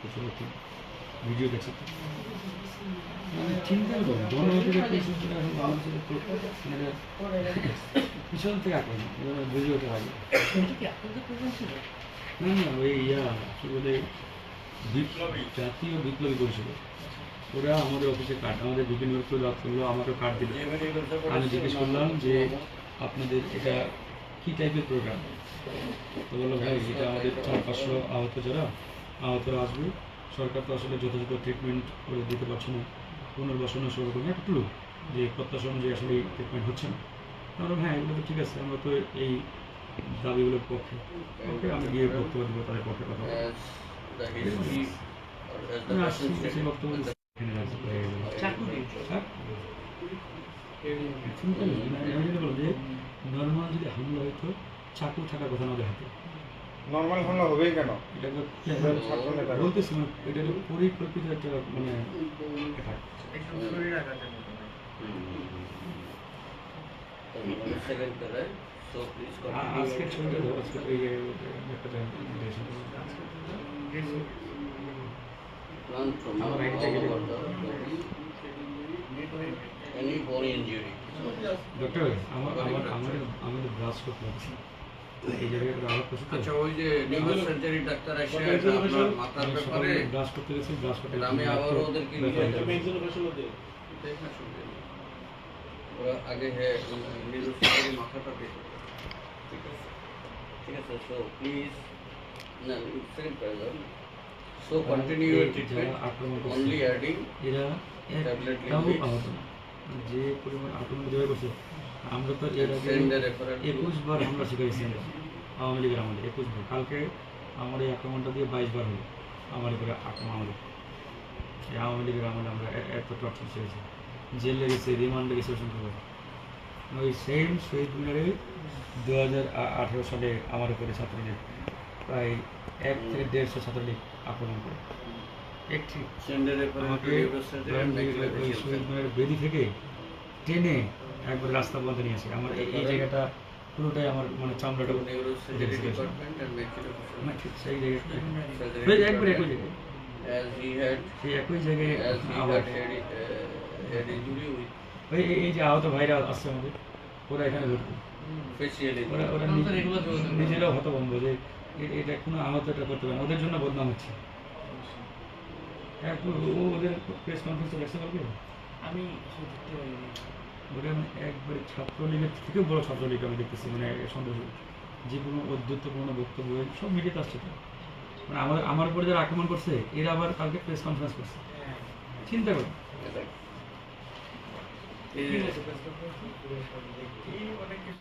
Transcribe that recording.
কিছু ভিডিও দেখছি মানে চিন্তা করুন গণঅধিকার পরিষদটা এখন বাংলাদেশের তো মানে পিছন থেকে আক্রমণ বুঝে ওঠা হয় না না ওই কী বলে জাতীয় বিপ্লবী পরিষদ ওরা আমাদের অফিসে কার্ড আমাদের বিভিন্ন রাত করলো আমাকেও কার্ড দিল আমি জিজ্ঞেস করলাম যে আপনাদের এটা কী টাইপের প্রোগ্রাম তো বললো ভাই এটা আমাদের 400-500 আহতরা আসবে সরকার তো আসলে যথাযথ ট্রিটমেন্ট করে দিতে পারছে না পুনর্বাসনের সরকার একটু যে প্রত্যাশা অনুযায়ী আসলে ট্রিটমেন্ট হচ্ছে না আমরা হ্যাঁ এগুলো তো ঠিক আছে আমরা তো এই দাবিগুলোর পক্ষে ওকে আমি গিয়ে বক্তব্য দেবো তাদের পক্ষে কথা বক্তব্য যে নর্মাল যদি হামলা হইতো চাকু থাকার কথা আমাদের হাতে নরমাল হামলা হবেই কেন এটা বলতেছি এটা পরিকল্পিত একটা মানে আজকের ছবিটা ধরো আজকে ডক্টর আমাদের ব্রাশ করতে হচ্ছে এই জায়গায় আচ্ছা ওই যে নিউরো সার্জারি ডাক্তার এসে আপনার মাথার ব্যাপারে ব্রাশ করতে গেছি ব্রাশ করতে আমি আবার ওদেরকে ওরা আগে হ্যাঁ নিউরো সার্জারি মাথাটা দেখে ঠিক আছে সো প্লিজ না second paragraph so continue your treatment only adding এরা ট্যাবলেট যে পরিমাণ আক্রমণ যেভাবে করছে আমরা তো এর আগে 21 বার হামলা শিখেছি আওয়ামী লীগের আমলে 21 বার কালকে আমার এই আক্রমণটা দিয়ে 22 বার হলো আমার উপরে আক্রমণ আমলে এই আওয়ামী লীগের আমলে আমরা এত টর্চার শিখেছি জেল লেগেছে রিমান্ড লেগেছে অসংখ্য ওই সেম শহীদ মিনারে 2018 সালে আমার উপরে ছাত্রলীগ প্রায় 1 থেকে 150 ছাত্রলীগ আক্রমণ করে একটি আমাকে শহীদ মিনারের বেদি থেকে টেনে একবার রাস্তা বন্ধ নিয়ে আসে আমার এই জায়গাটা পুরোটাই আমার মানে চামড়াটা সেই জায়গায় একবার একই জায়গায় সেই একই জায়গায় আবার এই যে আহত ভাইরা আসছে আমাদের ওরা এখানে ভর্তি ওরা নিজেরাও হতভম্ব যে এটা কোনো আহত এটা করতে পারে না ওদের জন্য বদনাম হচ্ছে ওদের প্রেস কনফারেন্সে দেখতে পারবে আমি ওটা আমি একবারে ছাত্রলীগের থেকেও বড় ছাত্রলীগ আমি দেখতেছি মানে সন্দেহ যে কোনো অদ্যুত্বপূর্ণ বক্তব্য সব মিডিয়াতে আসছে তো মানে আমার উপরে যারা আক্রমণ করছে এরা আবার কালকে প্রেস কনফারেন্স করছে চিন্তা করুন